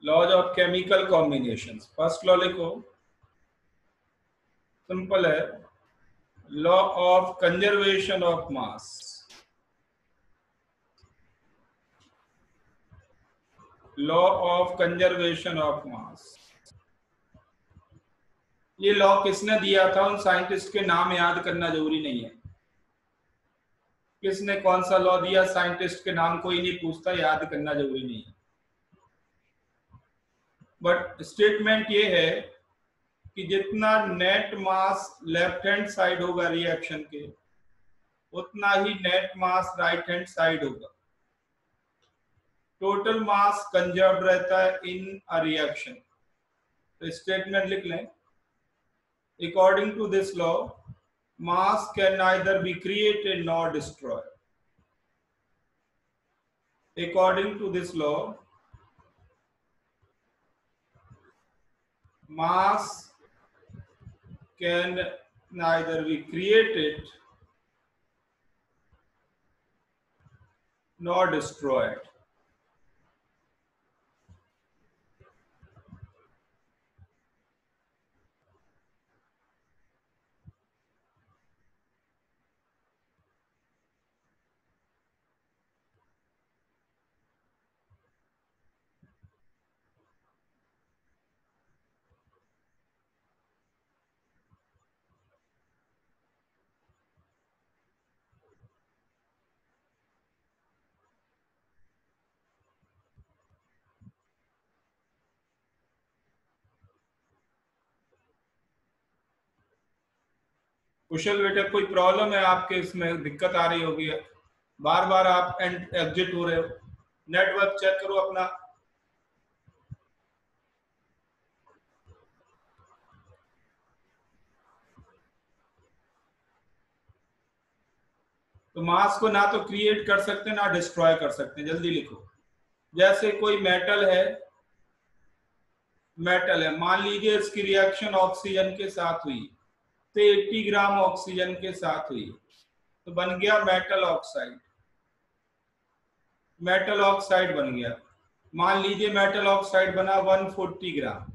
Laws of chemical combinations. First law लिखो, simple है, law of conservation of mass. Law of conservation of mass, ये लॉ किसने दिया था? उन साइंटिस्ट के नाम याद करना जरूरी नहीं है। किसने कौन सा लॉ दिया, साइंटिस्ट के नाम कोई नहीं पूछता, याद करना जरूरी नहीं है। बट स्टेटमेंट ये है कि जितना net mass left hand side होगा रिएक्शन के, उतना ही net mass right hand side होगा। टोटल मास कंजर्व रहता है इन अ रिएक्शन। तो स्टेटमेंट लिख लें, according to this law mass can neither be created nor destroyed. According to this law, mass can neither be created nor destroyed. कुशल बेटा, कोई problem है आपके, इसमें दिक्कत आ रही होगी, बार बार आप एग्जिट हो रहे हो, नेटवर्क चेक करो अपना। तो मास को ना तो क्रिएट कर सकते ना डिस्ट्रॉय कर सकते, जल्दी लिखो। जैसे कोई मेटल है, मान लीजिए इसकी रिएक्शन ऑक्सीजन के साथ हुई, तो 80 ग्राम ऑक्सीजन के साथ हुई, तो बन गया मेटल ऑक्साइड। मेटल ऑक्साइड बन गया। मान लीजिए मेटल ऑक्साइड बना 140 ग्राम,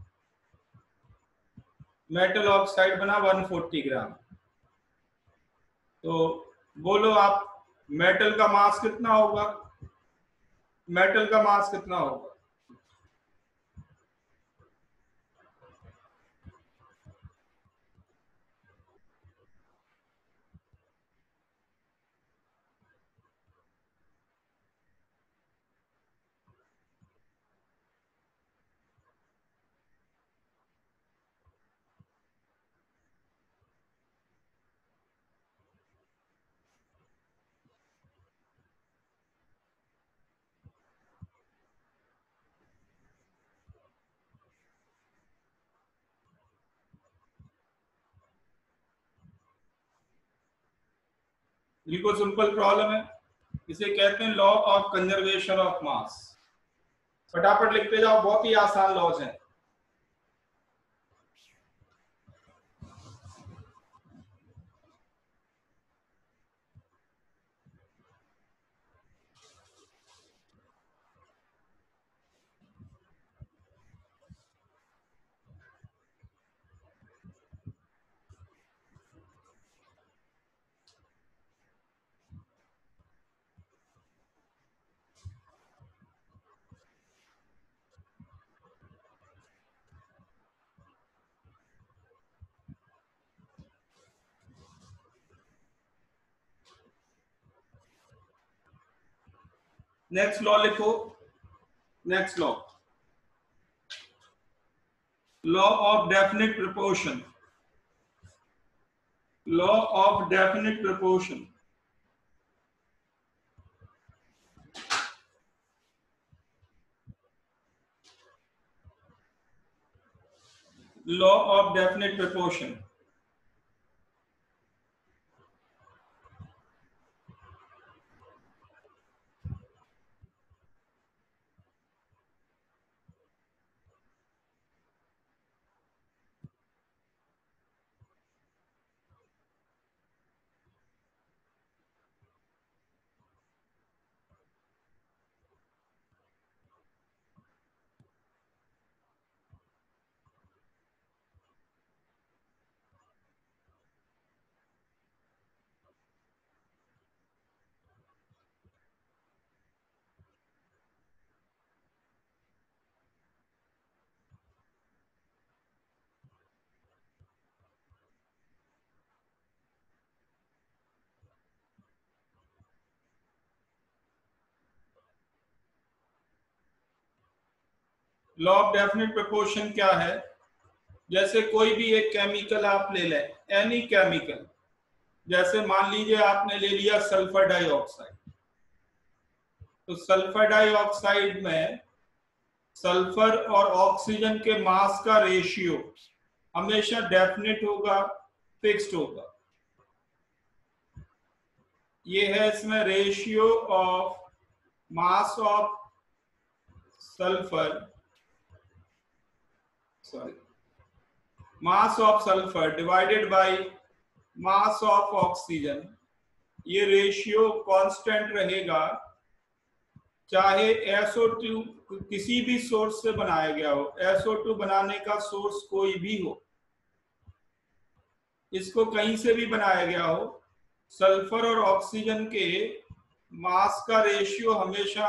मेटल ऑक्साइड बना 140 ग्राम। तो बोलो आप, मेटल का मास कितना होगा? मेटल का मास कितना होगा? बिल्कुल सिंपल प्रॉब्लम है, इसे कहते हैं लॉ ऑफ कंजर्वेशन ऑफ मास। फटाफट लिखते जाओ, बहुत ही आसान लॉज हैं। नेक्स्ट लॉ लिखो, next law, law of definite proportion. Law of definite proportion. Law of definite proportion. Law of definite proportion क्या है? जैसे कोई भी एक केमिकल आप ले लें, एनी केमिकल, जैसे मान लीजिए आपने ले लिया सल्फर डाइऑक्साइड, तो सल्फर डाइऑक्साइड में सल्फर और ऑक्सीजन के मास का रेशियो हमेशा डेफिनेट होगा, फिक्स्ड होगा। ये है इसमें ratio of mass of sulphur, sorry, mass of sulphur divided by mass of oxygen. ये रेशियो कांस्टेंट रहेगा, चाहे SO2 किसी भी सोर्स से बनाया गया हो, SO2 बनाने का सोर्स कोई भी हो, इसको कहीं से भी बनाया गया हो, सल्फर और ऑक्सीजन के मास का रेशियो हमेशा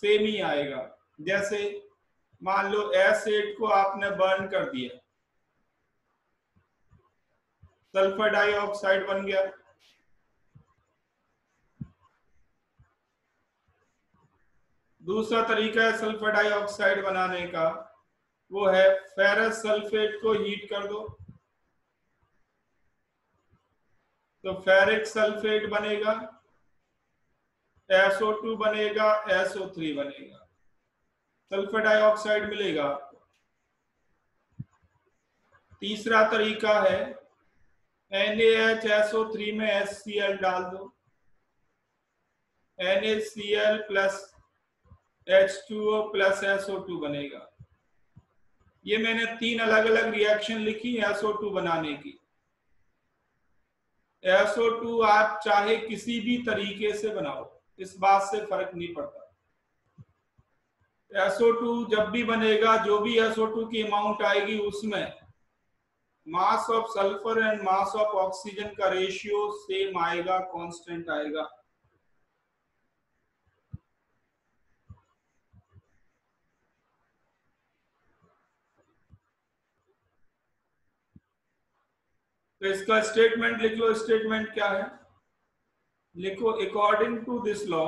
सेम ही आएगा। जैसे मान लो S8 को आपने बर्न कर दिया, सल्फर डाइऑक्साइड बन गया। दूसरा तरीका है सल्फर डाइऑक्साइड बनाने का, वो है फेरस सल्फेट को हीट कर दो, तो फेरिक सल्फेट बनेगा, SO2 बनेगा, SO3 बनेगा, सल्फर डाइऑक्साइड मिलेगा आपको। तीसरा तरीका है NaHSO3 में HCl डाल दो, NaCl plus H2O plus SO2 बनेगा। ये मैंने 3 अलग अलग रिएक्शन लिखी SO2 बनाने की। SO2 आप चाहे किसी भी तरीके से बनाओ, इस बात से फर्क नहीं पड़ता। SO2 जब भी बनेगा, जो भी SO2 की अमाउंट आएगी, उसमें mass of sulphur and mass of oxygen का रेशियो सेम आएगा, कांस्टेंट आएगा। तो इसका स्टेटमेंट लिख लो। स्टेटमेंट क्या है? लिखो, according to this law,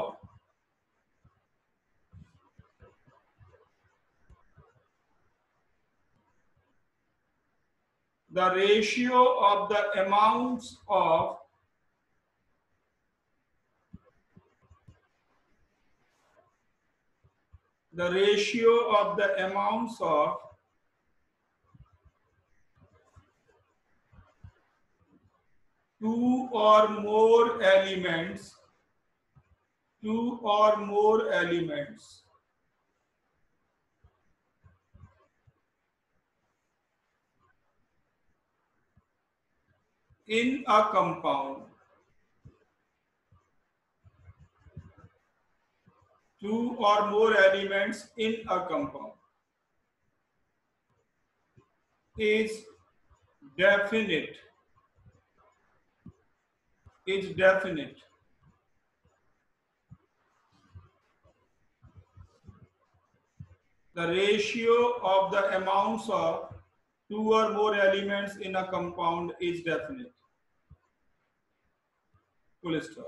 the ratio of the amounts of two or more elements in a compound, two or more elements in a compound is definite. The ratio of the amounts of two or more elements in a compound is definite. Full stop.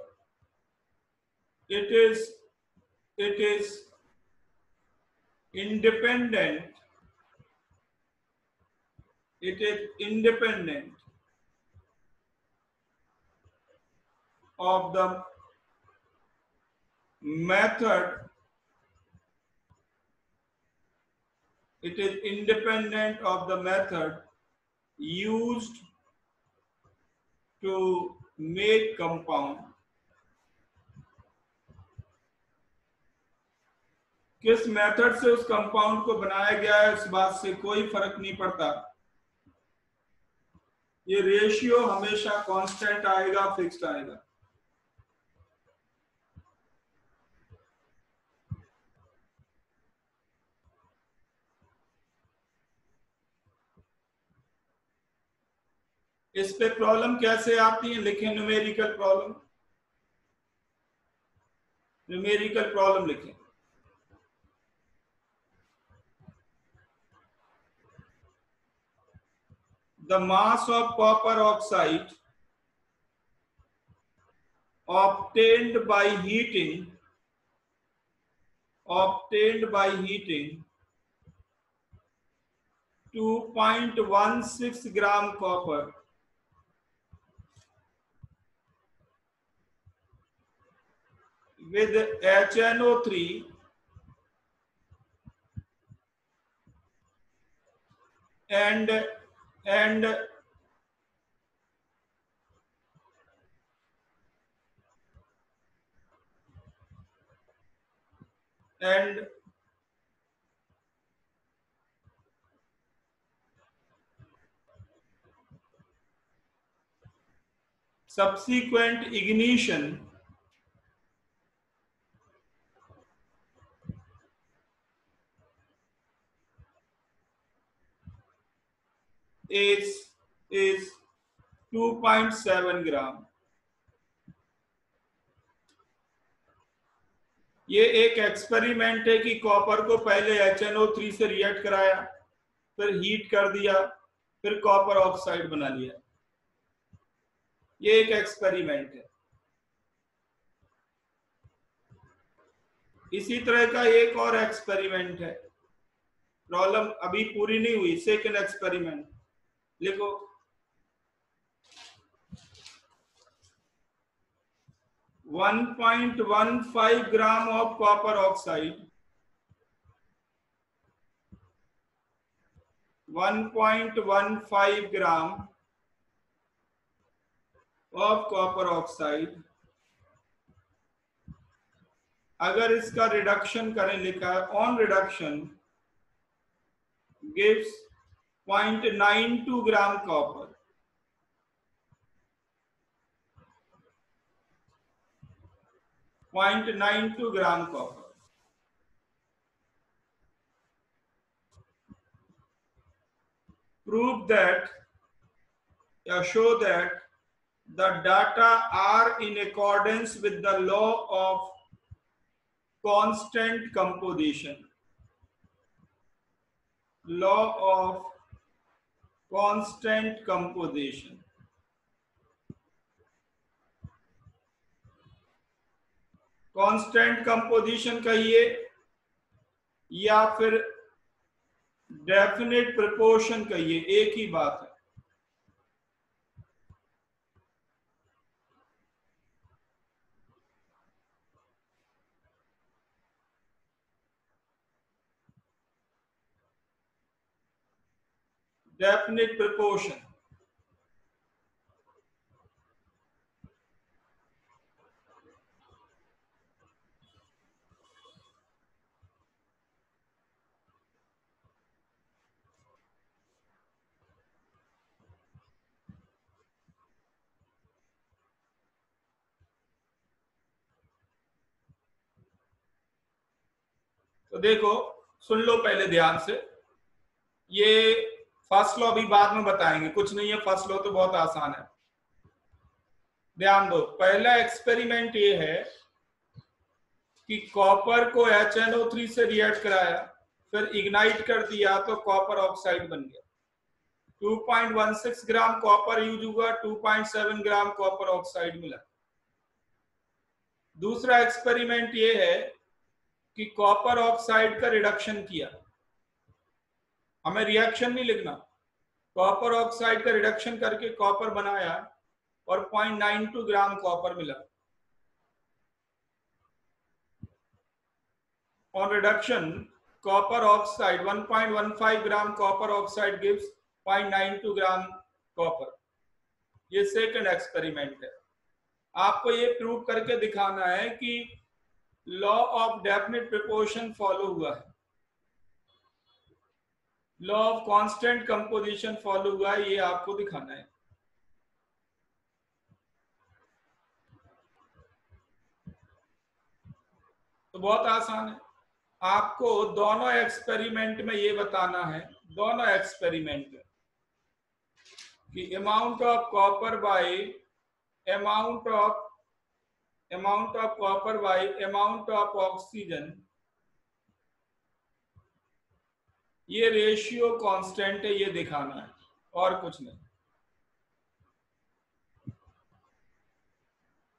It is independent. It is independent of the method. It is independent of the method used to make compound. किस method से उस compound को बनाया गया है, इस बात से कोई फर्क नहीं पड़ता। ये रेशियो हमेशा कांस्टेंट आएगा, फिक्स्ड आएगा। इस पे प्रॉब्लम कैसे आती है, लिखें न्यूमेरिकल प्रॉब्लम। न्यूमेरिकल प्रॉब्लम लिखें। The mass of copper oxide obtained by heating 2.16 gram copper with HNO3 and and and subsequent ignition is is 2.7 ग्राम। ये एक एक्सपेरिमेंट है कि कॉपर को पहले HNO3 से रिएक्ट कराया, फिर हीट कर दिया, फिर कॉपर ऑक्साइड बना लिया। ये एक एक्सपेरिमेंट है। इसी तरह का एक और एक्सपेरिमेंट है, प्रॉब्लम अभी पूरी नहीं हुई, सेकंड एक्सपेरिमेंट लिखो। One 1.15 gram of copper oxide, 1.15 gram of copper oxide, अगर इसका रिडक्शन करें, लिखा है on reduction gives 0.92 gram copper, 0.92 gram copper. Prove that, show that the data are in accordance with the law of constant composition, law of constant composition। Constant composition कहिए या फिर definite proportion कहिए, एक ही बात है। Definite proportion. तो देखो, सुन लो पहले ध्यान से, ये फर्स्ट लॉ भी बाद में बताएंगे, कुछ नहीं है, फर्स्ट लॉ तो बहुत आसान है। ध्यान दो, पहला एक्सपेरिमेंट ये है कि कॉपर को HNO3 से रिएक्ट कराया, फिर इग्नाइट कर दिया तो कॉपर ऑक्साइड बन गया। 2.16 ग्राम कॉपर यूज हुआ, 2.7 ग्राम कॉपर ऑक्साइड मिला। दूसरा एक्सपेरिमेंट ये है कि कॉपर ऑक्साइड का रिडक्शन किया, हमें रिएक्शन नहीं लिखना, कॉपर ऑक्साइड का रिडक्शन करके कॉपर बनाया और 0.92 ग्राम कॉपर मिला। On reduction, copper oxide 1.15 gram copper oxide gives 0.92 gram copper। ये सेकंड एक्सपेरिमेंट है। आपको ये प्रूव करके दिखाना है कि law of definite proportion follow हुआ है, law of constant composition follow हुआ है, ये आपको दिखाना है। तो बहुत आसान है, आपको दोनों एक्सपेरिमेंट में ये बताना है, दोनों एक्सपेरिमेंट में कि amount of copper bye amount of copper bye amount of oxygen, ये रेशियो कांस्टेंट है, ये दिखाना है और कुछ नहीं।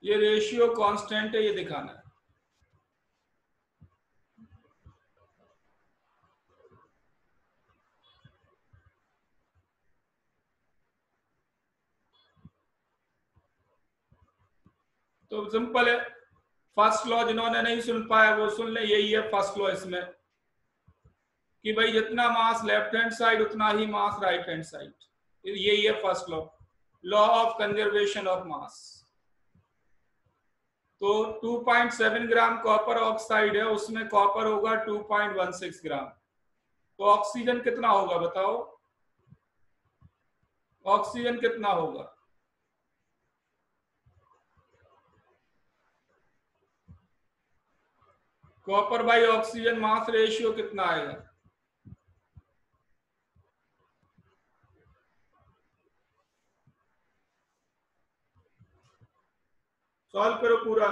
ये रेशियो कांस्टेंट है, ये दिखाना है। तो सिंपल है, फर्स्ट लॉ जिन्होंने नहीं सुन पाया वो सुन ले, यही है फर्स्ट लॉ इसमें कि भाई जितना मास लेफ्ट हैंड साइड उतना ही मास राइट हैंड साइड, यही है first law, law of conservation of मास। तो 2.7 ग्राम कॉपर ऑक्साइड है, उसमें कॉपर होगा 2.16 ग्राम, तो ऑक्सीजन कितना होगा बताओ, ऑक्सीजन कितना होगा? Copper by oxygen mass ratio कितना आएगा? सॉल्व करो पूरा।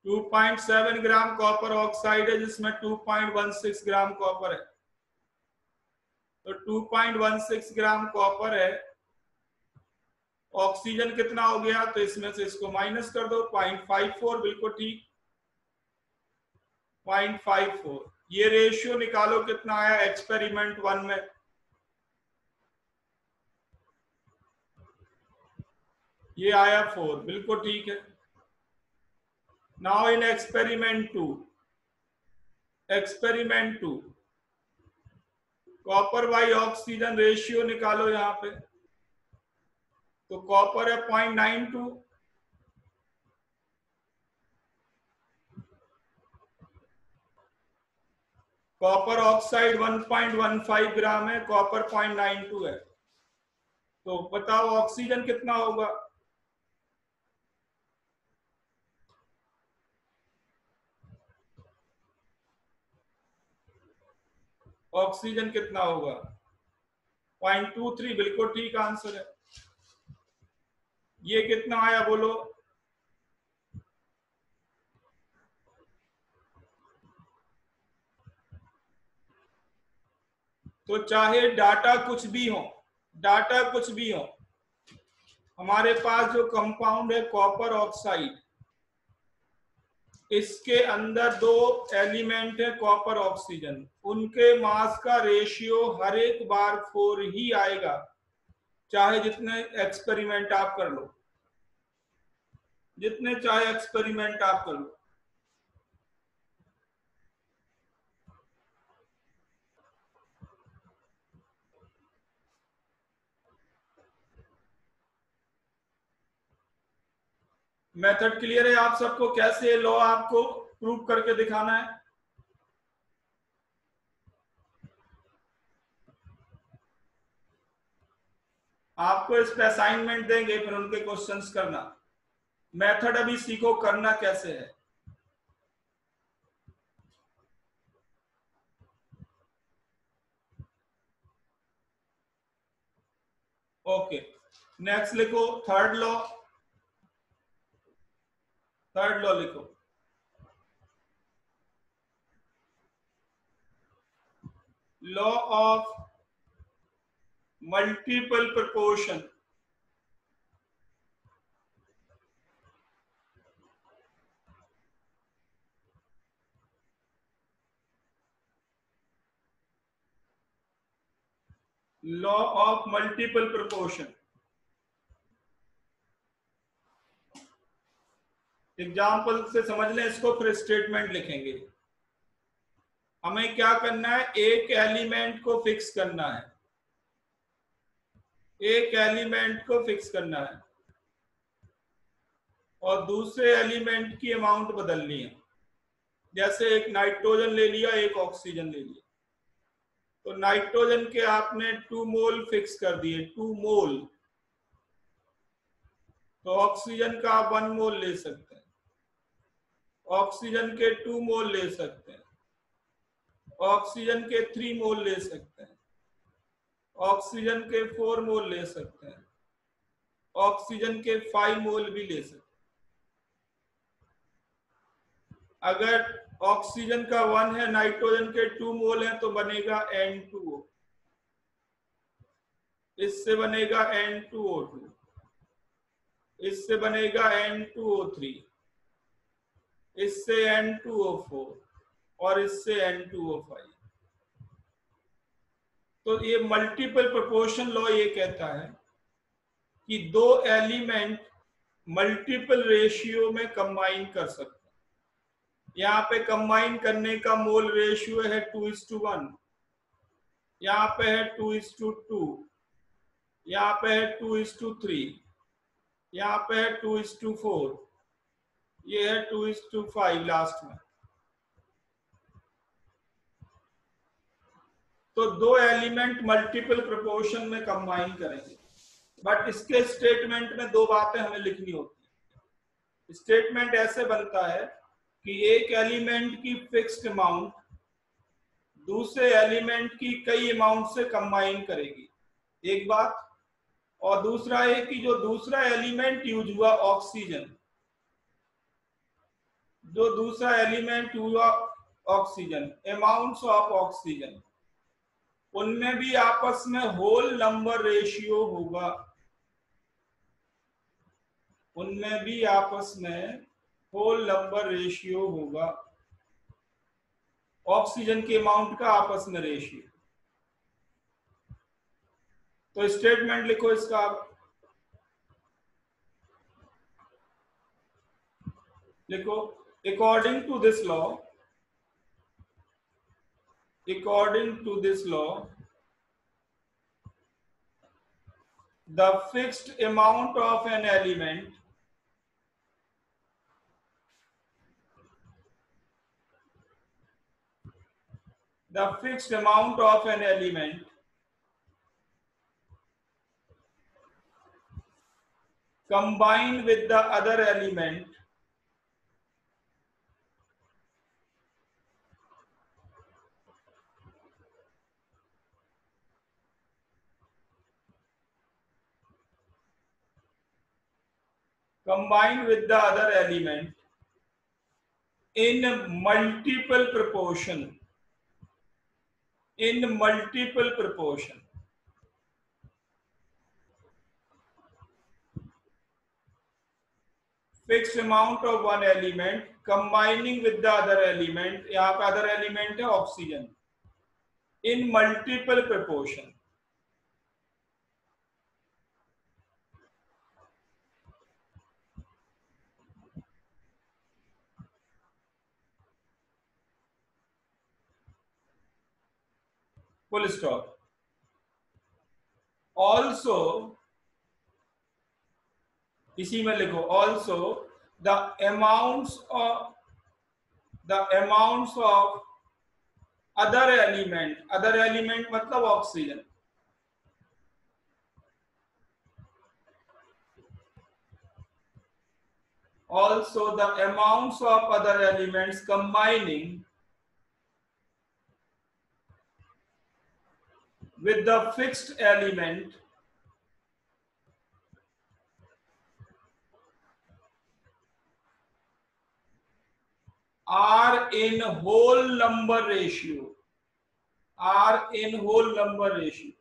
2.7 ग्राम कॉपर ऑक्साइड है जिसमें 2.16 ग्राम कॉपर है, तो 2.16 ग्राम कॉपर है, ऑक्सीजन कितना हो गया, तो इसमें से इसको माइनस कर दो, 0.54, बिल्कुल ठीक, 0.54। ये रेशियो निकालो कितना आया एक्सपेरिमेंट 1 में, ये आया 4, बिल्कुल ठीक है। Now in experiment 2, experiment 2 copper by oxygen ratio निकालो यहां पे, तो कॉपर है 0.92, कॉपर ऑक्साइड 1.15 ग्राम है, कॉपर 0.92 है, तो बताओ ऑक्सीजन कितना होगा? ऑक्सीजन कितना होगा? 0.23, बिल्कुल ठीक आंसर है। ये कितना आया बोलो? तो चाहे डाटा कुछ भी हो, डाटा कुछ भी हो, हमारे पास जो कंपाउंड है कॉपर ऑक्साइड, इसके अंदर दो एलिमेंट है कॉपर ऑक्सीजन, उनके मास का रेशियो हर एक बार 4 ही आएगा, चाहे जितने एक्सपेरिमेंट आप कर लो, जितने चाहे एक्सपेरिमेंट आप कर लो। मेथड क्लियर है आप सबको, कैसे लॉ आपको प्रूव करके दिखाना है? आपको इस पे असाइनमेंट देंगे, फिर उनके क्वेश्चंस करना, मेथड अभी सीखो करना कैसे है। ओके, नेक्स्ट लिखो थर्ड लॉ, थर्ड लॉ लिखो, law of multiple proportion. Law of multiple proportion, example से समझ लें इसको, फिर स्टेटमेंट लिखेंगे। हमें क्या करना है, एक एलिमेंट को फिक्स करना है, एक एलिमेंट को फिक्स करना है और दूसरे एलिमेंट की अमाउंट बदलनी है। जैसे एक नाइट्रोजन ले लिया, एक ऑक्सीजन ले लिया, तो नाइट्रोजन के आपने 2 मोल फिक्स कर दिए, 2 मोल, तो ऑक्सीजन का आप 1 मोल ले सकते हैं, ऑक्सीजन के 2 मोल ले सकते हैं, ऑक्सीजन के 3 मोल ले सकते हैं, ऑक्सीजन के 4 मोल ले सकते हैं, ऑक्सीजन के 5 मोल भी ले सकते हैं। अगर ऑक्सीजन का 1 है, नाइट्रोजन के 2 मोल हैं, तो बनेगा N2O। इससे बनेगा N2O2, इससे बनेगा N2O3, इससे N2O4 और इससे N2O5। तो ये मल्टीपल प्रोपोर्शन लॉ ये कहता है कि दो एलिमेंट मल्टीपल रेशियो में कंबाइन कर सकते हैं। यहाँ पे कंबाइन करने का मोल रेशियो है 2:1, यहाँ पे है 2:2, यहाँ पे है 2:3, यहाँ पे है 2:4, ये है 2:5 लास्ट में। तो दो एलिमेंट मल्टीपल प्रोपोर्शन में कंबाइन करेंगे, बट इसके स्टेटमेंट में दो बातें हमें लिखनी होती है। स्टेटमेंट ऐसे बनता है कि एक एलिमेंट की फिक्स्ड अमाउंट दूसरे एलिमेंट की कई अमाउंट से कंबाइन करेगी, एक बात। और दूसरा है कि जो दूसरा एलिमेंट यूज हुआ ऑक्सीजन, जो दूसरा एलिमेंट हुआ ऑक्सीजन, अमाउंट्स ऑफ ऑक्सीजन, उनमें भी आपस में होल नंबर रेशियो होगा, उनमें भी आपस में होल नंबर रेशियो होगा, ऑक्सीजन के अमाउंट का आपस में रेशियो। तो स्टेटमेंट लिखो इसका, लिखो according to this law, according to this law, the fixed amount of an element combined with the other element in multiple proportion, in multiple proportion, fixed amount of one element combining with the other element, यहाँ पे other element है oxygen, in multiple proportion। full stop। also, इसी में लिखो also the amounts of other element मतलब oxygen, also the amounts of other elements combining with the fixed element are in whole number ratio, are in whole number ratio।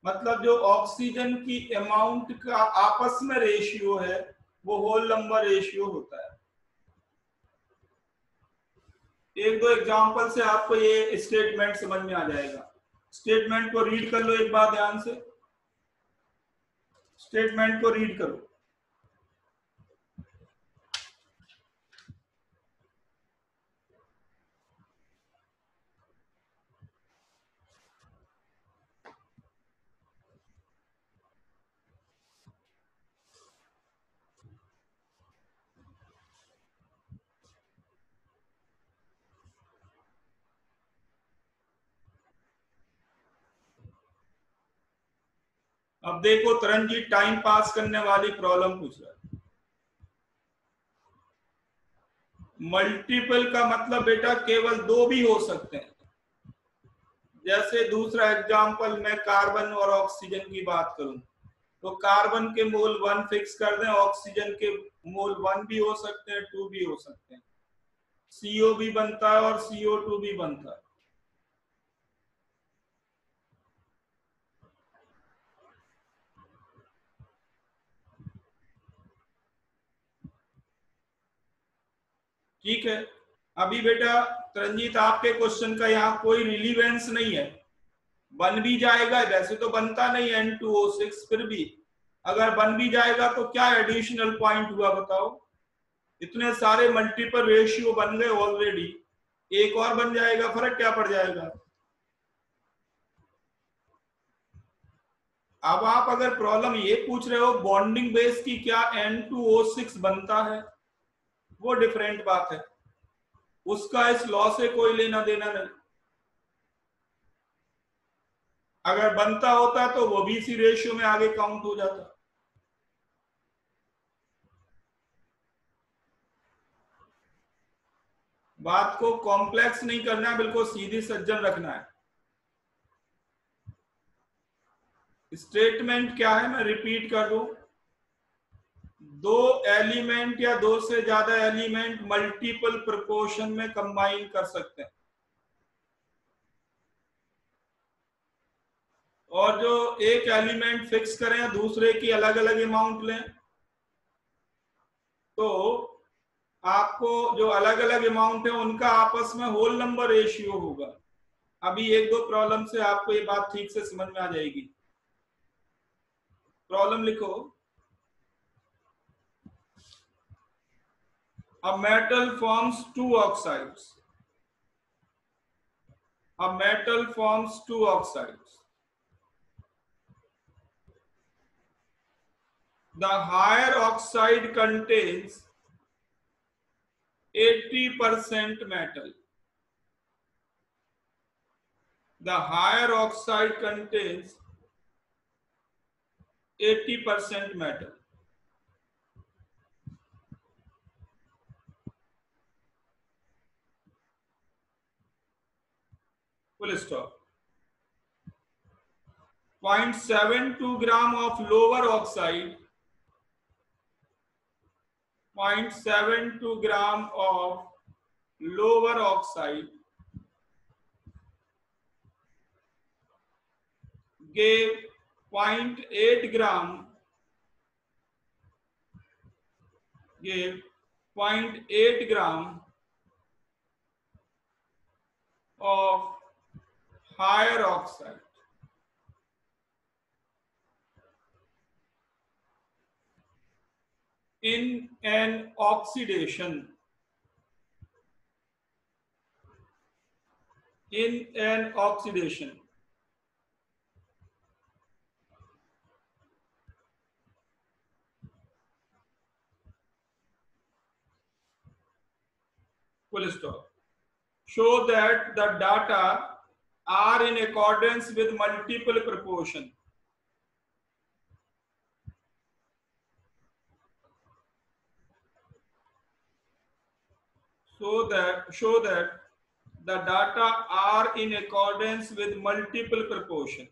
मतलब जो oxygen की amount का आपस में रेशियो है वो whole number ratio होता है। एक दो एग्जांपल से आपको ये स्टेटमेंट समझ में आ जाएगा। स्टेटमेंट को रीड कर लो एक बार ध्यान से, स्टेटमेंट को रीड करो। अब देखो तरनजीत टाइम पास करने वाली प्रॉब्लम पूछ रहा है। मल्टीपल का मतलब बेटा केवल दो भी हो सकते हैं, जैसे दूसरा एग्जांपल, मैं कार्बन और ऑक्सीजन की बात करूं तो कार्बन के मोल 1 फिक्स कर दें, ऑक्सीजन के मोल 1 भी हो सकते हैं, 2 भी हो सकते हैं, CO भी बनता है और CO2 भी बनता है। ठीक है, अभी बेटा तरंजीत आपके क्वेश्चन का यहाँ कोई रिलीवेंस नहीं है, बन भी जाएगा, वैसे तो बनता नहीं N2O6, फिर भी अगर बन भी जाएगा तो क्या एडिशनल पॉइंट हुआ बताओ? इतने सारे मल्टीपल रेशियो बन गए ऑलरेडी, एक और बन जाएगा, फर्क क्या पड़ जाएगा? अब आप अगर प्रॉब्लम ये पूछ रहे हो बॉन्डिंग बेस की क्या N2O6 बनता है, वो डिफरेंट बात है, उसका इस लॉ से कोई लेना देना नहीं। अगर बनता होता तो वो भी इसी रेशियो में आगे काउंट हो जाता। बात को कॉम्प्लेक्स नहीं करना है, बिल्कुल सीधी सज्जन रखना है। स्टेटमेंट क्या है, मैं रिपीट कर दूं, दो एलिमेंट या दो से ज्यादा एलिमेंट मल्टीपल प्रोपोर्शन में कंबाइन कर सकते हैं, और जो एक एलिमेंट फिक्स करें दूसरे की अलग अलग अमाउंट लें, तो आपको जो अलग अलग अमाउंट है उनका आपस में होल नंबर रेशियो होगा। अभी एक दो प्रॉब्लम से आपको ये बात ठीक से समझ में आ जाएगी। प्रॉब्लम लिखो, a metal forms two oxides, a metal forms two oxides, the higher oxide contains 80% metal, the higher oxide contains 80% metal, full stop. 0.72 gram of lower oxide, 0.72 gram of lower oxide gave 0.8 gram, gave 0.8 gram of higher oxide. In an oxidation, in an oxidation, full stop. Show that the data are in accordance with multiple proportion. Show that the data are in accordance with multiple proportion.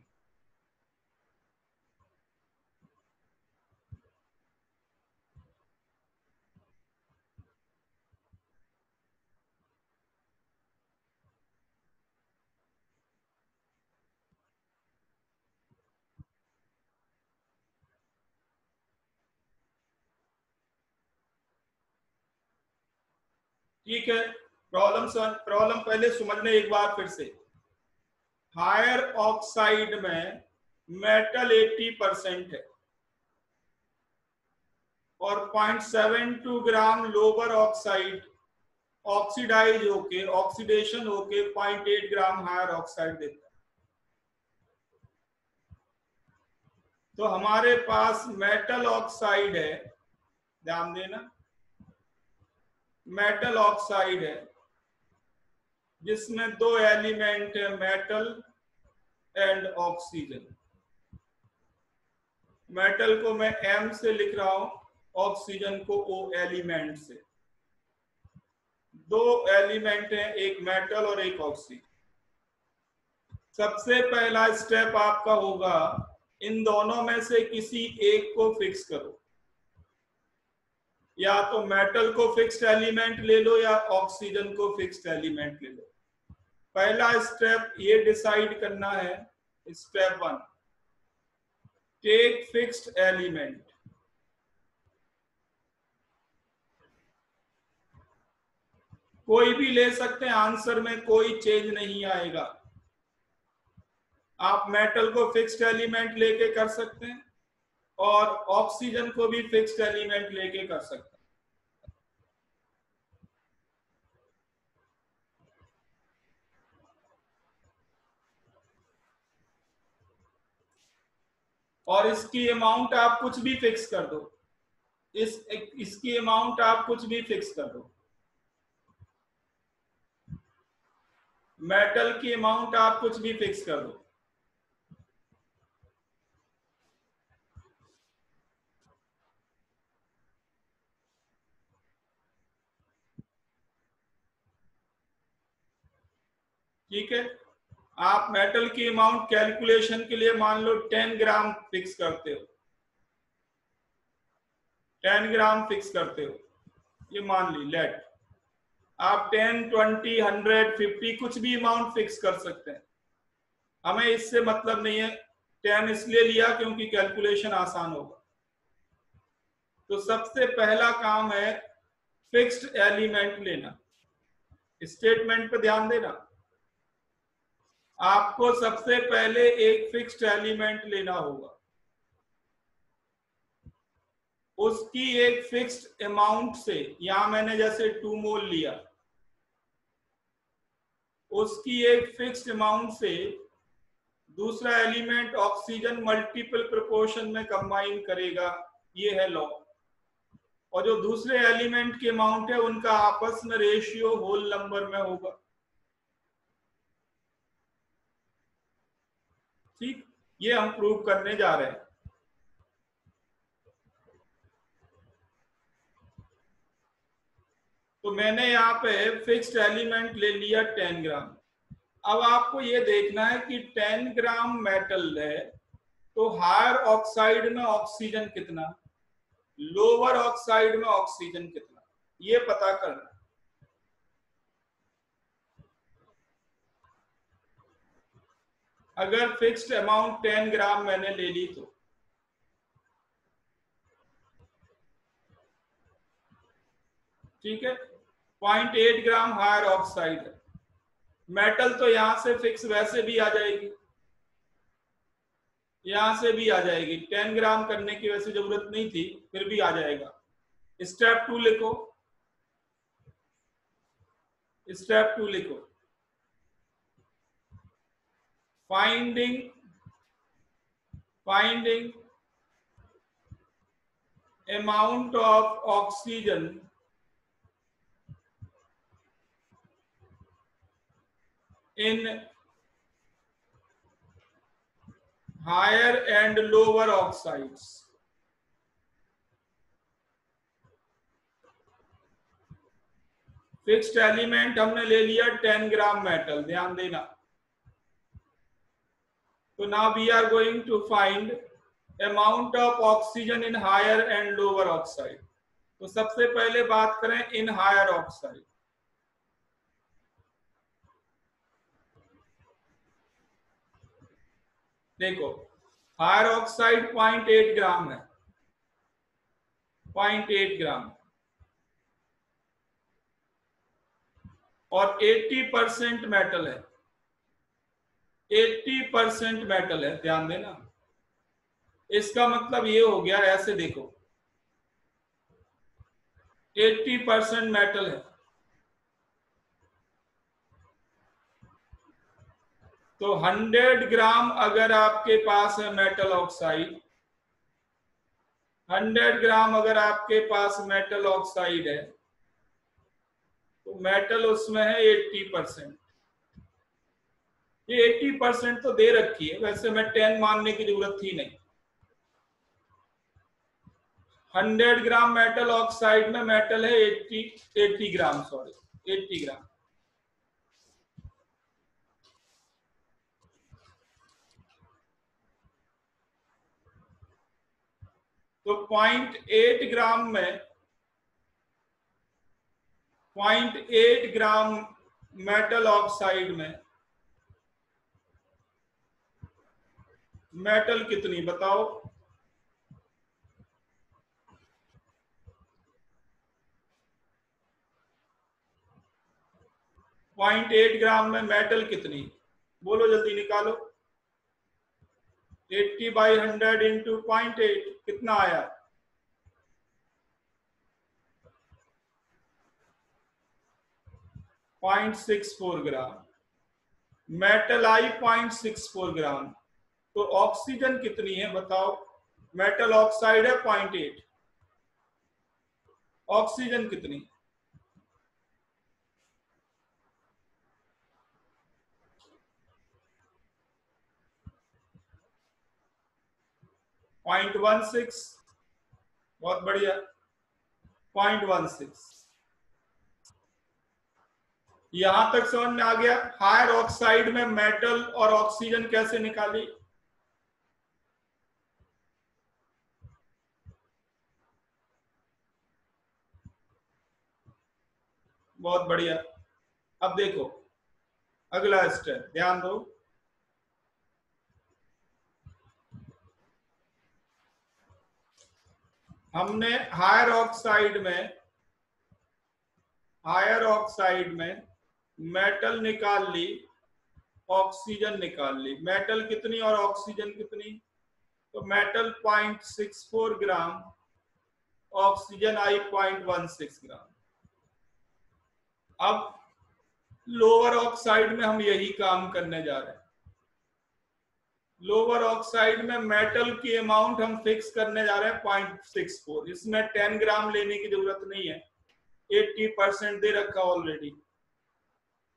ठीक है, problem पहले समझने एक बार फिर से। Higher oxide में metal 80% है और 0.72 ग्राम लोअर ऑक्साइड ऑक्सीडाइज होके, ऑक्सीडेशन होके 0.8 ग्राम हायर ऑक्साइड देता है। तो हमारे पास मेटल ऑक्साइड है, ध्यान देना, मेटल ऑक्साइड है जिसमें दो एलिमेंट है, मेटल एंड ऑक्सीजन। मेटल को मैं M से लिख रहा हूं, ऑक्सीजन को O एलिमेंट से। दो एलिमेंट हैं, एक मेटल और एक ऑक्सीजन। सबसे पहला स्टेप आपका होगा इन दोनों में से किसी एक को फिक्स करो, या तो मेटल को फिक्स्ड एलिमेंट ले लो या ऑक्सीजन को फिक्स्ड एलिमेंट ले लो। पहला स्टेप ये डिसाइड करना है, स्टेप 1, टेक फिक्स्ड एलिमेंट। कोई भी ले सकते हैं, आंसर में कोई चेंज नहीं आएगा। आप मेटल को फिक्स्ड एलिमेंट लेके कर सकते हैं और ऑक्सीजन को भी फिक्स्ड एलिमेंट लेके कर सकते हैं। और इसकी अमाउंट आप कुछ भी फिक्स कर दो, इसकी अमाउंट आप कुछ भी फिक्स कर दो। मेटल की अमाउंट आप कुछ भी फिक्स कर दो। ठीक है, आप मेटल की अमाउंट कैलकुलेशन के लिए मान लो 10 ग्राम फिक्स करते हो, 10 ग्राम फिक्स करते हो, ये मान ली लेट। आप 10, 20, 100, 50 कुछ भी अमाउंट फिक्स कर सकते हैं, हमें इससे मतलब नहीं है। 10 इसलिए लिया क्योंकि कैलकुलेशन आसान होगा। तो सबसे पहला काम है फिक्स्ड एलिमेंट लेना। स्टेटमेंट पे ध्यान देना, आपको सबसे पहले एक फिक्स्ड एलिमेंट लेना होगा, उसकी एक फिक्स्ड अमाउंट से, यहां मैंने जैसे 2 मोल लिया, उसकी एक फिक्स्ड अमाउंट से दूसरा एलिमेंट ऑक्सीजन मल्टीपल प्रोपोर्शन में कंबाइन करेगा, ये है लॉ। और जो दूसरे एलिमेंट की अमाउंट है उनका आपस में रेशियो होल नंबर में होगा। ठीक, ये हम प्रूव करने जा रहे हैं। तो मैंने यहाँ पे फिक्स्ड एलिमेंट ले लिया 10 ग्राम। अब आपको ये देखना है कि 10 ग्राम मेटल है तो हायर ऑक्साइड में ऑक्सीजन कितना, लोअर ऑक्साइड में ऑक्सीजन कितना, ये पता करना। अगर फिक्स्ड अमाउंट 10 ग्राम मैंने ले ली तो ठीक है, 0.8 ग्राम हायर ऑक्साइड है। मेटल तो यहां से फिक्स वैसे भी आ जाएगी, यहां से भी आ जाएगी, 10 ग्राम करने की वैसे जरूरत नहीं थी, फिर भी आ जाएगा। स्टेप 2 लिखो, स्टेप 2 लिखो, finding amount of oxygen in higher and lower oxides। Fixed element हमने ले लिया 10 ग्राम मेटल, ध्यान देना। तो now we are going to find amount of oxygen in higher and lower oxide. तो सबसे पहले बात करें इन हायर ऑक्साइड। देखो हायर ऑक्साइड 0.8 ग्राम है, 0.8 ग्राम, और 80% मेटल है, 80% मेटल है, ध्यान देना। इसका मतलब ये हो गया, ऐसे देखो 80% मेटल है, तो 100 ग्राम अगर आपके पास है मेटल ऑक्साइड, 100 ग्राम अगर आपके पास मेटल ऑक्साइड है तो मेटल उसमें है 80%। ये 80% तो दे रखी है, वैसे मैं 10 मानने की जरूरत थी नहीं। 100 ग्राम मेटल ऑक्साइड में मेटल है 80 ग्राम, सॉरी 80 ग्राम। तो 0.8 ग्राम में 0.8 ग्राम मेटल ऑक्साइड में मेटल कितनी बताओ? 0.8 ग्राम में मेटल कितनी? बोलो जल्दी निकालो। 80/100 इंटू 0.8 कितना आया? 0.64 ग्राम। मेटल आई 0.64 ग्राम। तो ऑक्सीजन कितनी है बताओ? मेटल ऑक्साइड है 0.8, ऑक्सीजन कितनी? 0.16। बहुत बढ़िया, 0.16। यहां तक समझ में आ गया? हायर ऑक्साइड में मेटल और ऑक्सीजन कैसे निकाली? बहुत बढ़िया। अब देखो अगला स्टेप, ध्यान दो। हमने हायर ऑक्साइड में मेटल निकाल ली, ऑक्सीजन निकाल ली। मेटल कितनी और ऑक्सीजन कितनी? तो मेटल 0.64 ग्राम, ऑक्सीजन आई 0.16 ग्राम। अब लोअर ऑक्साइड में हम यही काम करने जा रहे हैं। लोअर ऑक्साइड में मेटल की अमाउंट हम फिक्स करने जा रहे हैं 0.64। इसमें 10 ग्राम लेने की जरूरत नहीं है, 80% दे रखा ऑलरेडी।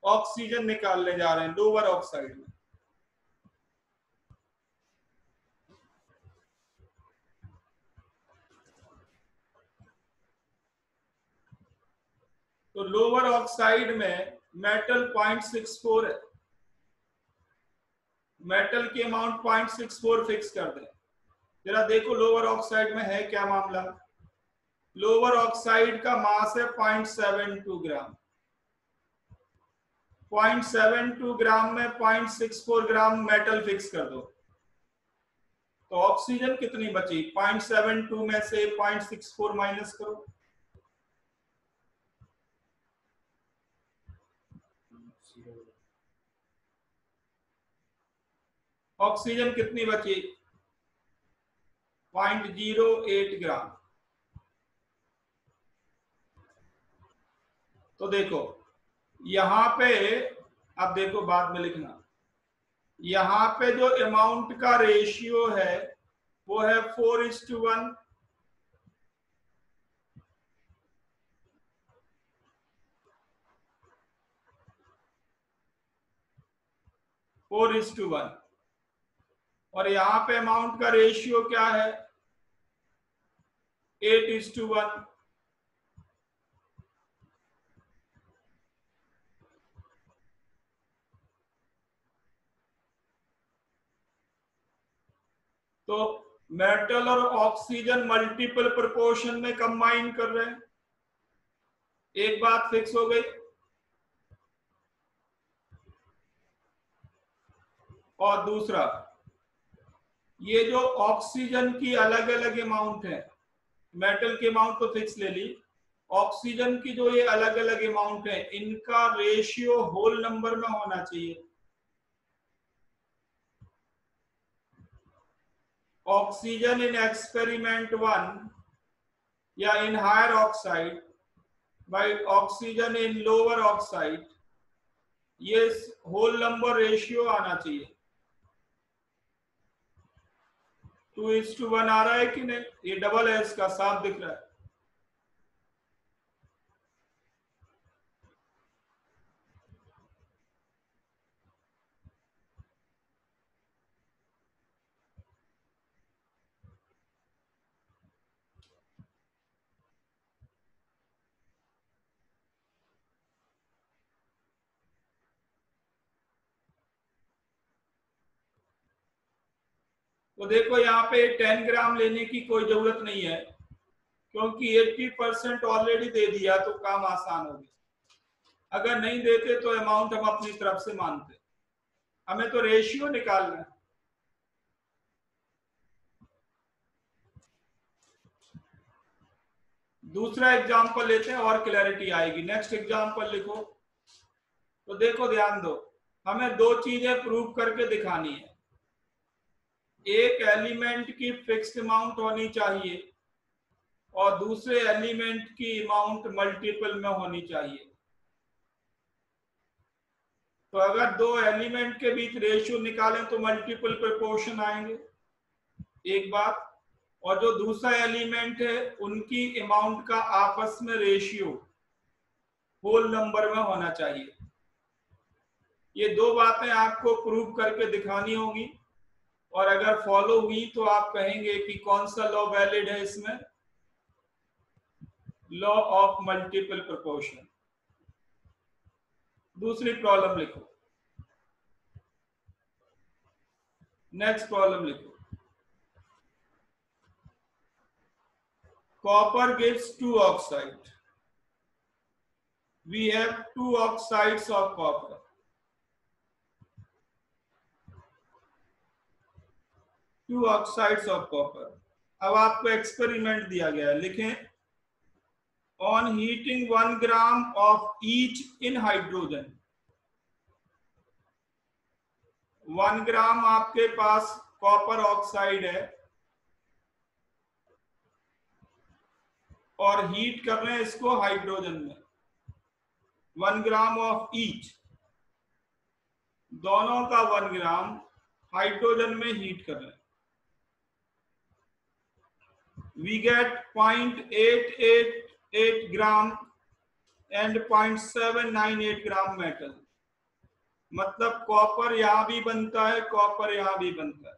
ऑक्सीजन निकालने जा रहे हैं लोअर ऑक्साइड में। तो लोअर ऑक्साइड में मेटल 0.64 है, मेटल की अमाउंट 0.64 फिक्स कर दें। जरा देखो लोअर ऑक्साइड में है क्या मामला। लोअर ऑक्साइड का मास है 0.72 ग्राम। 0.72 ग्राम में 0.64 ग्राम मेटल फिक्स कर दो, तो ऑक्सीजन कितनी बची? 0.72 में से 0.64 माइनस करो। ऑक्सीजन कितनी बची? 0.08 ग्राम। तो देखो यहां पे, अब देखो बाद में लिखना, यहां पे जो अमाउंट का रेशियो है वो है 4:1। 4:1। और यहां पे अमाउंट का रेशियो क्या है? 8:1। तो मेटल और ऑक्सीजन मल्टीपल प्रोपोर्शन में कंबाइन कर रहे हैं। एक बात फिक्स हो गई। और दूसरा, ये जो ऑक्सीजन की अलग अलग अमाउंट है, मेटल की अमाउंट तो फिक्स ले ली, ऑक्सीजन की जो ये अलग अलग अमाउंट है इनका रेशियो होल नंबर में होना चाहिए। ऑक्सीजन इन एक्सपेरिमेंट 1 या in higher oxide by oxygen in lower oxide, ये होल नंबर रेशियो आना चाहिए। 2:1 आ रहा है कि नहीं? ये डबल है, इसका साफ दिख रहा है। तो देखो यहाँ पे 10 ग्राम लेने की कोई जरूरत नहीं है, क्योंकि 80% ऑलरेडी दे दिया तो काम आसान हो गया। अगर नहीं देते तो अमाउंट हम अपनी तरफ से मानते, हमें तो रेशियो निकालना है। दूसरा एग्जांपल लेते हैं और क्लैरिटी आएगी। नेक्स्ट एग्जांपल लिखो। तो देखो ध्यान दो, हमें दो चीजें प्रूव करके दिखानी है। एक एलिमेंट की फिक्स्ड अमाउंट होनी चाहिए और दूसरे एलिमेंट की अमाउंट मल्टीपल में होनी चाहिए। तो अगर दो एलिमेंट के बीच रेशियो निकालें तो मल्टीपल प्रोपोर्शन आएंगे, एक बात। और जो दूसरा एलिमेंट है उनकी अमाउंट का आपस में रेशियो होल नंबर में होना चाहिए। ये दो बातें आपको प्रूव करके दिखानी होगी, और अगर फॉलो हुई तो आप कहेंगे कि कौन सा लॉ वैलिड है इसमें, लॉ ऑफ मल्टीपल प्रोपोर्शन। दूसरी प्रॉब्लम लिखो। नेक्स्ट प्रॉब्लम लिखो। Copper gives 2 oxide. We have 2 oxides of copper. 2 oxides of copper. अब आपको एक्सपेरिमेंट दिया गया है, लिखें on heating 1 gram of each in hydrogen. 1 ग्राम आपके पास कॉपर ऑक्साइड है और हीट कर रहे हैं इसको हाइड्रोजन में। 1 ग्राम ऑफ ईच, दोनों का 1 ग्राम हाइड्रोजन में हीट कर रहे हैं। We get 0.888 gram and 0.798 gram metal. मतलब कॉपर यहां भी बनता है, कॉपर यहां भी बनता है।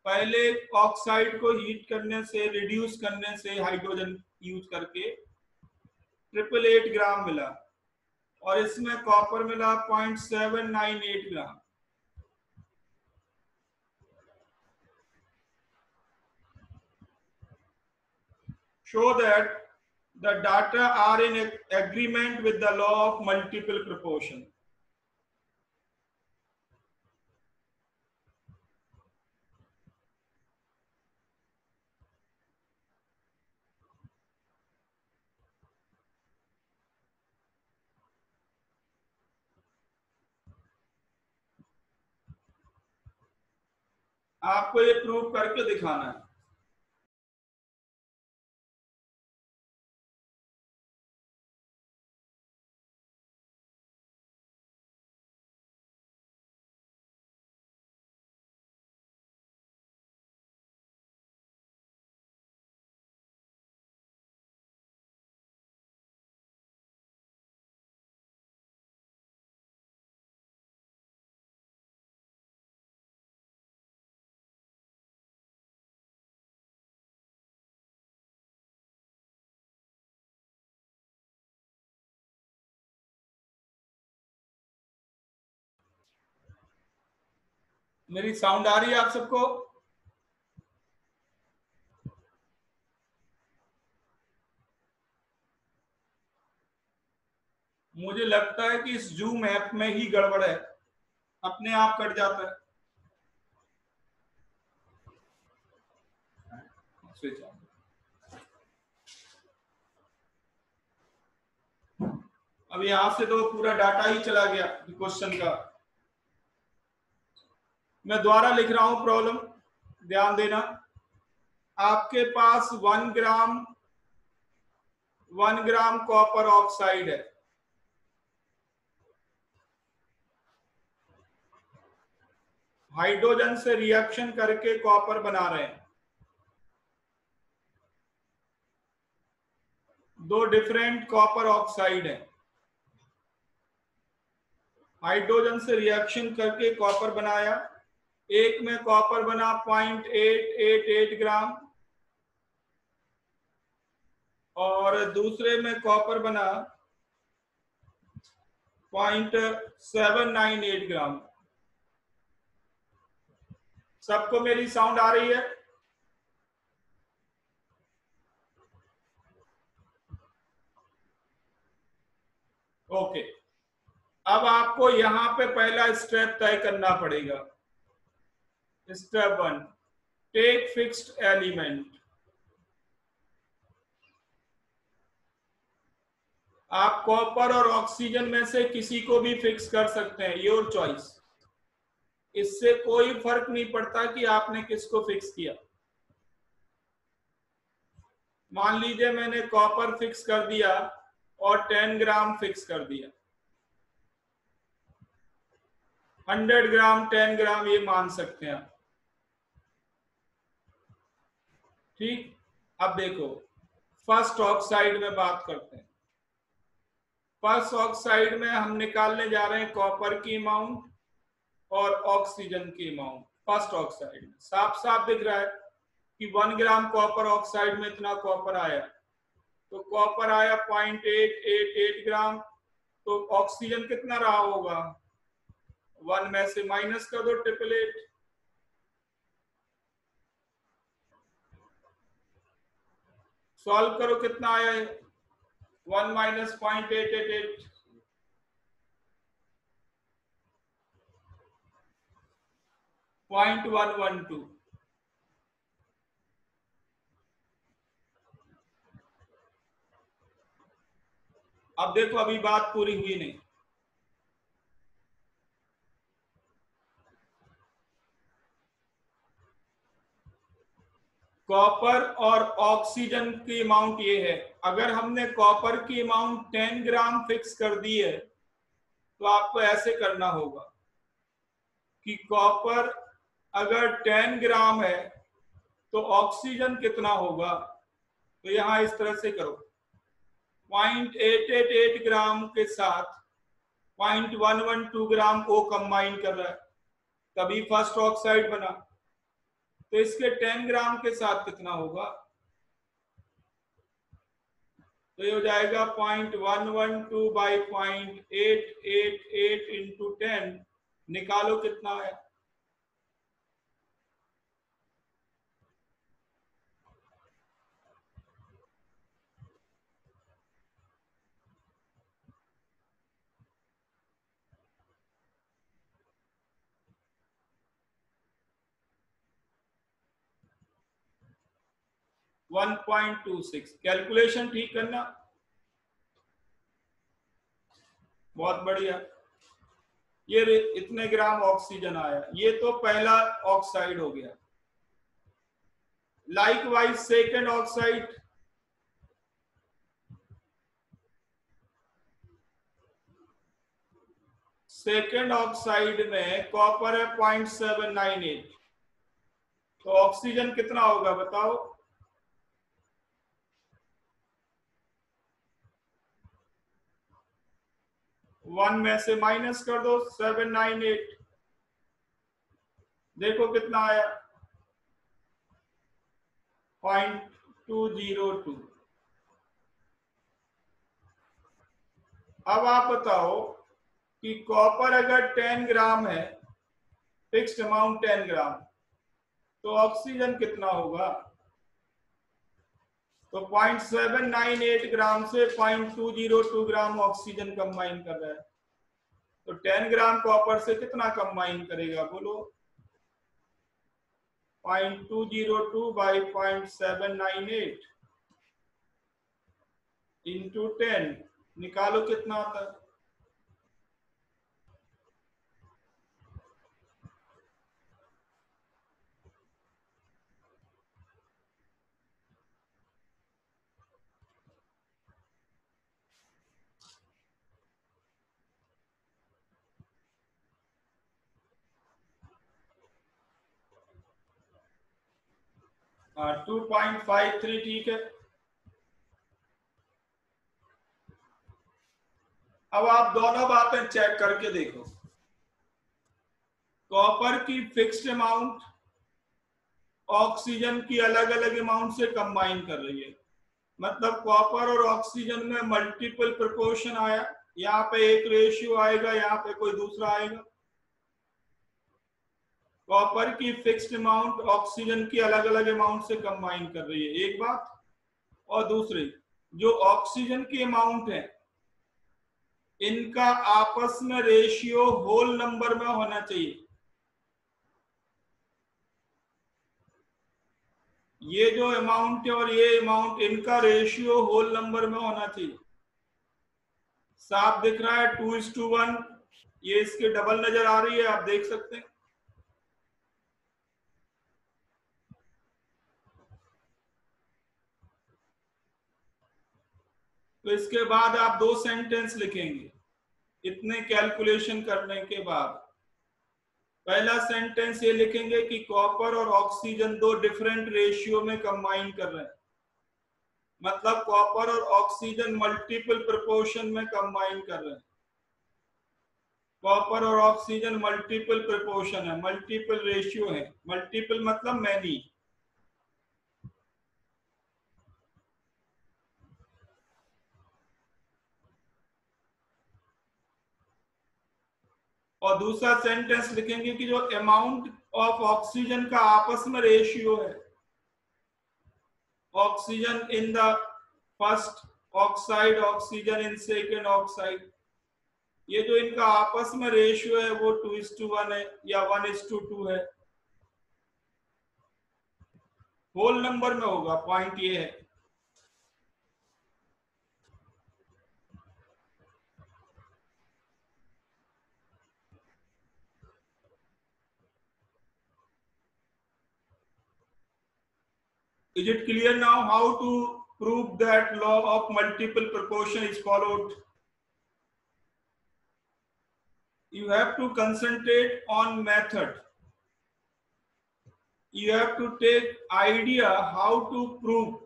पहले ऑक्साइड को हीट करने से, रिड्यूस करने से हाइड्रोजन यूज करके 888 ग्राम मिला, और इसमें कॉपर मिला 0.798 ग्राम। Show that the data are in agreement with the law of multiple proportion. आपको ये प्रूव करके दिखाना है। मेरी साउंड आ रही है आप सबको? मुझे लगता है कि इस जूम ऐप में ही गड़बड़ है, अपने आप कट जाता है। Switch on. अब यहां से तो पूरा डाटा ही चला गया क्वेश्चन का। मैं दोबारा लिख रहा हूं प्रॉब्लम, ध्यान देना। आपके पास 1 ग्राम कॉपर ऑक्साइड है। हाइड्रोजन से रिएक्शन करके कॉपर बना रहे हैं। दो डिफरेंट कॉपर ऑक्साइड है, हाइड्रोजन से रिएक्शन करके कॉपर बनाया। एक में कॉपर बना 0.888 ग्राम और दूसरे में कॉपर बना 0.798 ग्राम। सबको मेरी साउंड आ रही है? ओके। अब आपको यहां पे पहला स्टेप तय करना पड़ेगा। Step 1, take fixed element. आप कॉपर और ऑक्सीजन में से किसी को भी फिक्स कर सकते हैं, योर चॉइस। इससे कोई फर्क नहीं पड़ता कि आपने किसको फिक्स किया। मान लीजिए मैंने कॉपर फिक्स कर दिया और 10 ग्राम फिक्स कर दिया। 100 ग्राम, 10 ग्राम ये मान सकते हैं आप। ठीक। अब देखो, फर्स्ट ऑक्साइड में बात करते हैं। फर्स्ट ऑक्साइड में हम निकालने जा रहे हैं कॉपर की अमाउंट और ऑक्सीजन की अमाउंट। फर्स्ट ऑक्साइड में साफ साफ दिख रहा है कि 1 ग्राम कॉपर ऑक्साइड में इतना कॉपर आया, तो कॉपर आया 0.888 ग्राम। तो ऑक्सीजन कितना रहा होगा? 1 में से माइनस कर दो 888। सॉल्व करो, कितना आया है? 1 माइनस 0.888, 0.112। अब देखो, अभी बात पूरी हुई नहीं। कॉपर और ऑक्सीजन की अमाउंट ये है। अगर हमने कॉपर की अमाउंट 10 ग्राम फिक्स कर दी है तो आपको ऐसे करना होगा कि कॉपर अगर 10 ग्राम है तो ऑक्सीजन कितना होगा। तो यहां इस तरह से करो, 0.888 ग्राम के साथ 0.112 ग्राम को कंबाइन कर रहा है, तभी फर्स्ट ऑक्साइड बना। तो इसके 10 ग्राम के साथ कितना होगा? तो ये हो जाएगा 0.112 बाई 0.888 इंटू 10। निकालो कितना है। — 1.26। कैलकुलेशन ठीक करना। बहुत बढ़िया। ये इतने ग्राम ऑक्सीजन आया, ये तो पहला ऑक्साइड हो गया। Likewise second oxide, second oxide में कॉपर है 0.798, तो ऑक्सीजन कितना होगा बताओ? वन में से माइनस कर दो 798, देखो कितना आया? 0.202। अब आप बताओ कि कॉपर अगर 10 ग्राम है, फिक्स्ड अमाउंट 10 ग्राम, तो ऑक्सीजन कितना होगा? तो 0.798 ग्राम से 0.202 ग्राम ऑक्सीजन कंबाइन कर रहा है, तो 10 ग्राम कॉपर से कितना कंबाइन करेगा बोलो? 0.202 बाई 0.798 इंटू 10, निकालो कितना आता है? हाँ, 2.53 ठीक है। अब आप दोनों बातें चेक करके देखो। कॉपर की फिक्स्ड अमाउंट ऑक्सीजन की अलग अलग अमाउंट से कंबाइन कर रही है, मतलब कॉपर और ऑक्सीजन में मल्टीपल प्रोपोर्शन आया। यहाँ पे एक रेशियो आएगा, यहाँ पे कोई दूसरा आएगा। कॉपर की फिक्स्ड अमाउंट ऑक्सीजन की अलग अलग अमाउंट से कंबाइन कर रही है, एक बात। और दूसरी, जो ऑक्सीजन की अमाउंट है इनका आपस में रेशियो होल नंबर में होना चाहिए। ये जो अमाउंट है और ये अमाउंट, इनका रेशियो होल नंबर में होना चाहिए। साफ दिख रहा है 2:1, ये इसके डबल नजर आ रही है, आप देख सकते हैं। तो इसके बाद आप दो सेंटेंस लिखेंगे इतने कैलकुलेशन करने के बाद। पहला सेंटेंस ये लिखेंगे कि कॉपर और ऑक्सीजन दो डिफरेंट रेशियो में कंबाइन कर रहे हैं, मतलब कॉपर और ऑक्सीजन मल्टीपल प्रोपोर्शन में कंबाइन कर रहे हैं। कॉपर और ऑक्सीजन मल्टीपल प्रोपोर्शन है, मल्टीपल रेशियो है। मल्टीपल मतलब मैनी। और दूसरा सेंटेंस लिखेंगे कि जो अमाउंट ऑफ ऑक्सीजन का आपस में रेशियो है, oxygen in the first oxide, oxygen in second oxide, ये जो इनका आपस में रेशियो है वो 2:1 है या 1:2 है। होल नंबर में होगा, पॉइंट ये है। Is it clear now how to prove that law of multiple proportion is followed? You have to concentrate on method. You have to take idea how to prove.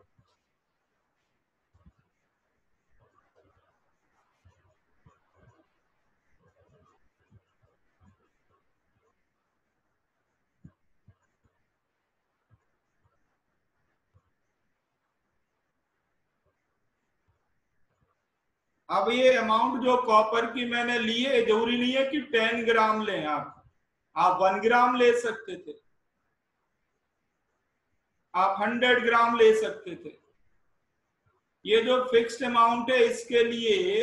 अब ये amount जो copper की मैंने ली है, जरूरी नहीं है कि 10 ग्राम लें आप 1 ग्राम ले सकते थे, आप 100 ग्राम ले सकते थे। ये जो फिक्स्ड अमाउंट है इसके लिए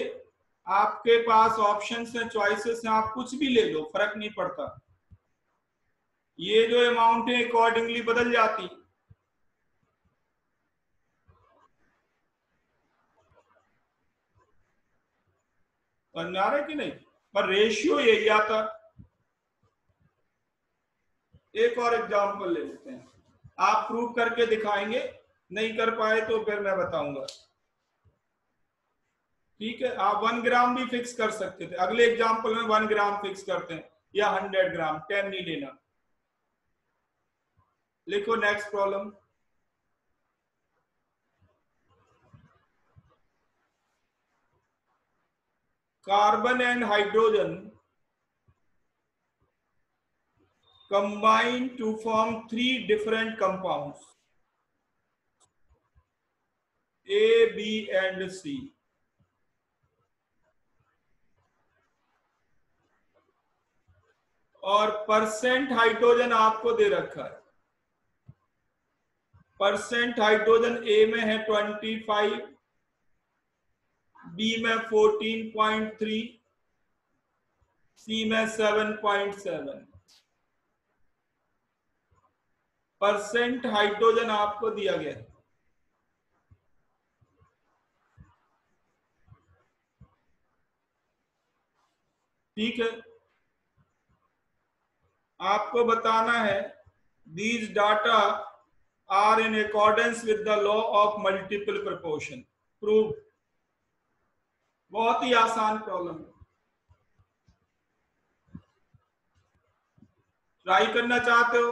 आपके पास ऑप्शंस हैं, चॉइसेस हैं, आप कुछ भी ले लो, फर्क नहीं पड़ता। ये जो अमाउंट है अकॉर्डिंगली बदल जाती। समझ आ रहा है कि नहीं? पर रेशियो यही आता। एक और एग्जांपल ले लेते हैं, आप प्रूव करके दिखाएंगे, नहीं कर पाए तो फिर मैं बताऊंगा। ठीक है, आप 1 ग्राम भी फिक्स कर सकते थे, अगले एग्जांपल में 1 ग्राम फिक्स करते हैं, या 100 ग्राम, 10 नहीं लेना। लिखो next problem. Carbon and hydrogen combine to form 3 different compounds A, B and C. और परसेंट हाइड्रोजन आपको दे रखा है। परसेंट हाइड्रोजन ए में है 25, बी में 14.3, सी में 7.7। परसेंट हाइड्रोजन आपको दिया गया। ठीक है, आपको बताना है these data are in accordance with the law of multiple proportion. Prove. बहुत ही आसान प्रॉब्लम है, ट्राई करना चाहते हो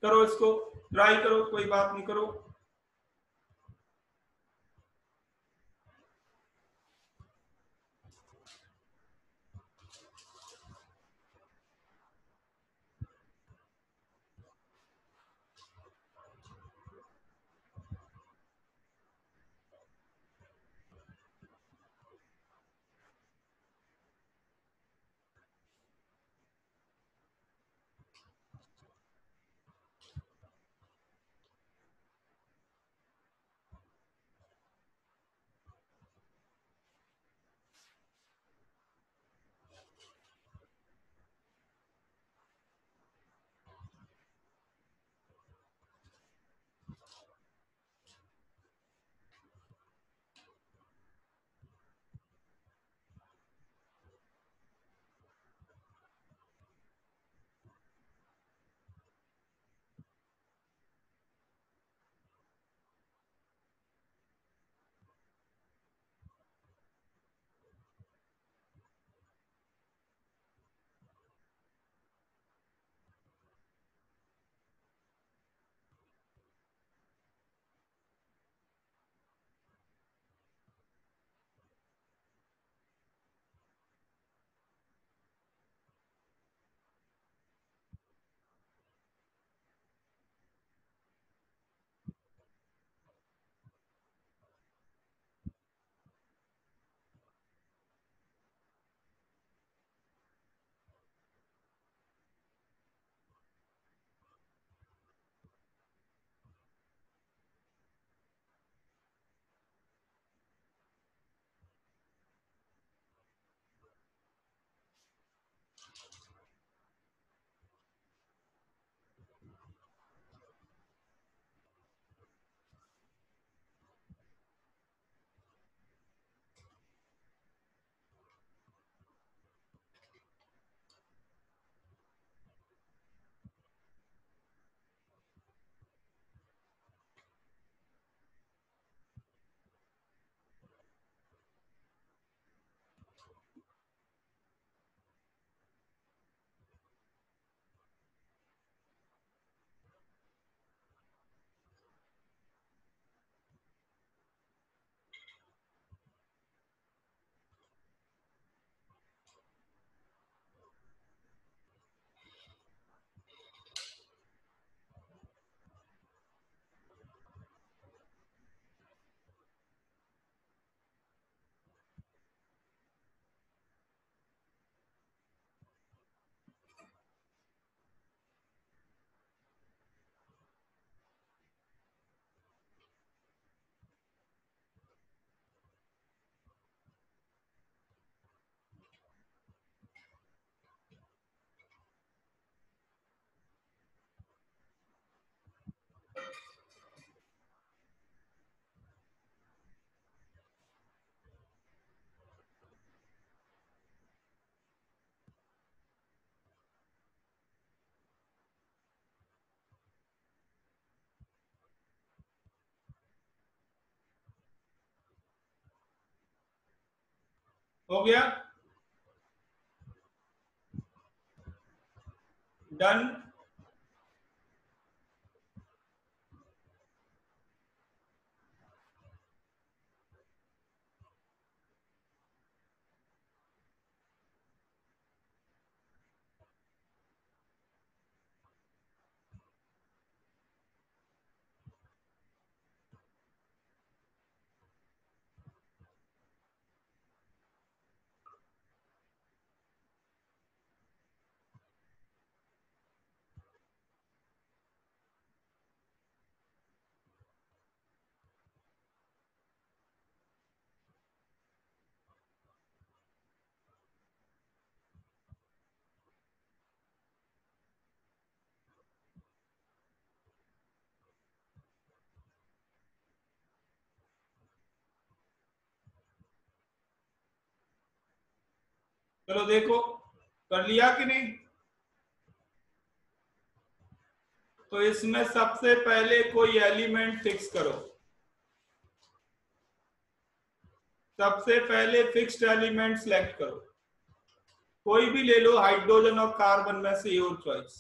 करो, इसको ट्राई करो, कोई बात नहीं, करो। हो गया, डन। चलो देखो, कर लिया कि नहीं? तो इसमें सबसे पहले कोई एलिमेंट फिक्स करो। सबसे पहले फिक्स्ड एलिमेंट सेलेक्ट करो, कोई भी ले लो, हाइड्रोजन और कार्बन में से योर चॉइस।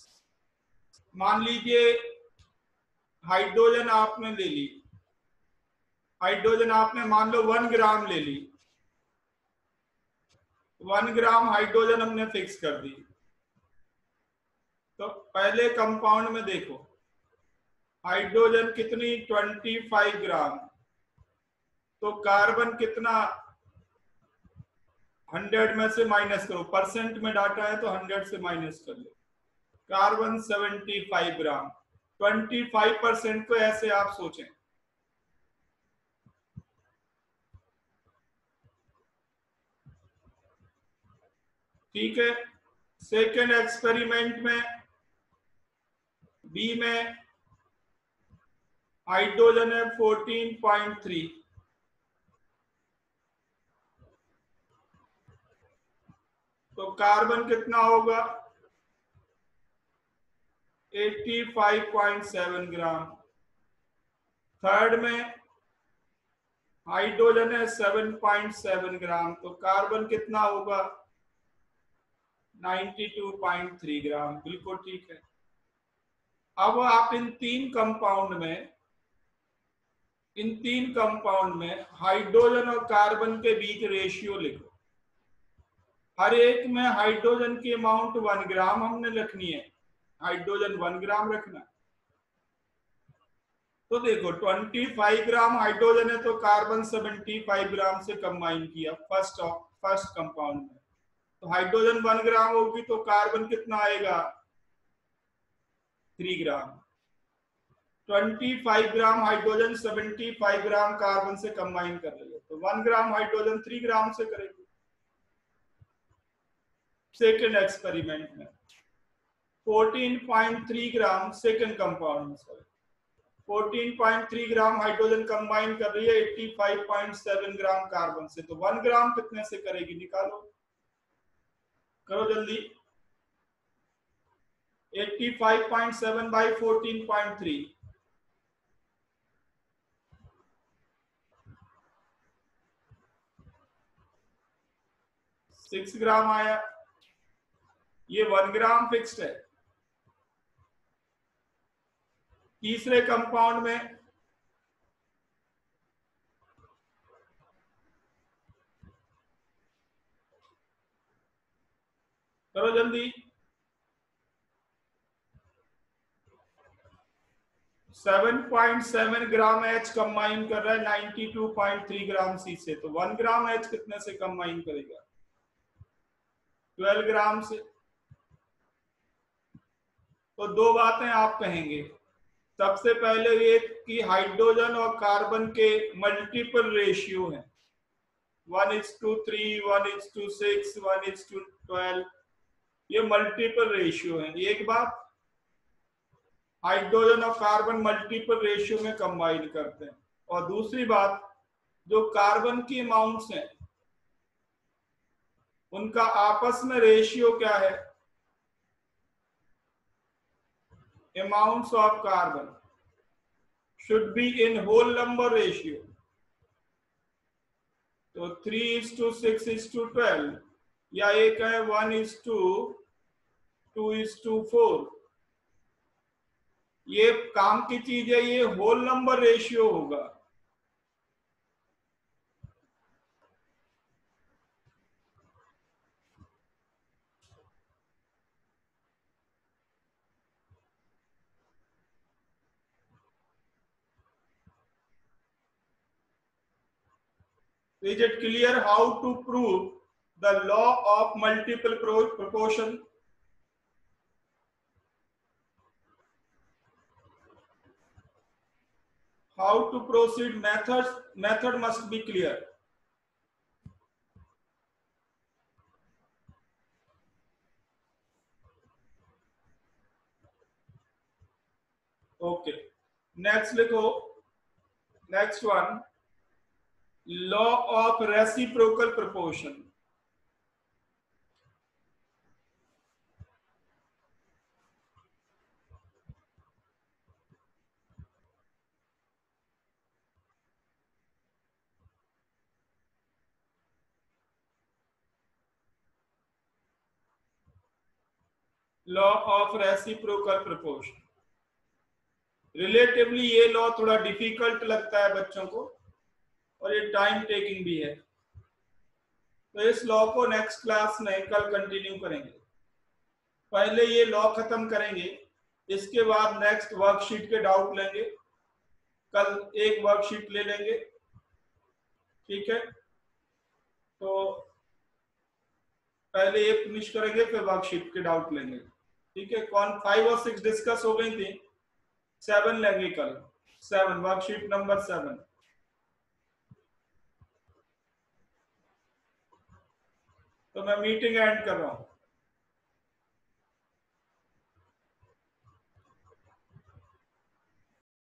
मान लीजिए हाइड्रोजन आपने ले ली, हाइड्रोजन आपने मान लो 1 ग्राम ले ली, 1 ग्राम हाइड्रोजन हमने फिक्स कर दी। तो पहले कंपाउंड में देखो, हाइड्रोजन कितनी, 25 ग्राम। तो कार्बन कितना, 100 में से माइनस करो, परसेंट में डाटा है तो 100 से माइनस कर लो। कार्बन 75 ग्राम। 25% को ऐसे आप सोचें, ठीक है। सेकेंड एक्सपेरिमेंट में बी में हाइड्रोजन है 14.3, तो कार्बन कितना होगा, 85.7 ग्राम। थर्ड में हाइड्रोजन है 7.7 ग्राम, तो कार्बन कितना होगा, 92.3 ग्राम। बिल्कुल ठीक है। अब आप इन तीन कंपाउंड में हाइड्रोजन और कार्बन के बीच रेशियो लिखो। हर एक में हाइड्रोजन की अमाउंट 1 ग्राम हमने रखनी है, हाइड्रोजन 1 ग्राम रखना। तो देखो 25 ग्राम हाइड्रोजन है तो कार्बन 75 ग्राम से कंबाइन किया फर्स्ट कंपाउंड में, तो हाइड्रोजन 1 ग्राम होगी तो कार्बन कितना आएगा, 3 ग्राम। 25 ग्राम हाइड्रोजन 75 ग्राम कार्बन से कंबाइन कर रही है, तो 1 ग्राम हाइड्रोजन 3 ग्राम से करेगी। सेकेंड एक्सपेरिमेंट में 14.3 ग्राम, सेकेंड कंपाउंड में 14.3 ग्राम हाइड्रोजन कंबाइन कर रही है 85.7 ग्राम कार्बन से, तो 1 ग्राम कितने से करेगी, निकालो, करो जल्दी। 85.7 बाई 14.3, 6 ग्राम आया। ये 1 ग्राम फिक्स्ड है। तीसरे कंपाउंड में करो जल्दी, 7.7 ग्राम एच कंबाइन कर रहा है 92.3 ग्राम सी से, तो 1 ग्राम एच कितने से कंबाइन करेगा, 12 ग्राम से। तो दो बातें आप कहेंगे, सबसे पहले ये कि हाइड्रोजन और कार्बन के मल्टीपल रेशियो हैं, 1:3, 1:6, 1:12, ये मल्टीपल रेशियो है। एक बात, हाइड्रोजन और कार्बन मल्टीपल रेशियो में कंबाइन करते हैं। और दूसरी बात, जो कार्बन की अमाउंट्स हैं उनका आपस में रेशियो क्या है, amounts of carbon should be in whole number ratio, तो 3:6:12 या एक है 1:2:4। ये काम की चीज है, ये होल नंबर रेशियो होगा। Is it clear how to prove the law of multiple proportion? How to proceed? Method must be clear. Okay. Next लिखो, next one, law of reciprocal proportion. Law of reciprocal proportion. Relatively ये law थोड़ा difficult लगता है बच्चों को और ये time taking भी है, तो इस लॉ को नेक्स्ट क्लास में कल कंटिन्यू करेंगे। पहले ये लॉ खत्म करेंगे, इसके बाद नेक्स्ट वर्कशीट के डाउट लेंगे। कल एक वर्कशीट ले लेंगे, ठीक है? तो पहले ये फिनिश करेंगे, फिर वर्कशीट के डाउट लेंगे, ठीक है? कौन 5 और 6 डिस्कस हो गई थी, 7 लेंगे कल। 7 वर्कशीट नंबर 7। तो मैं मीटिंग एंड कर रहा हूं।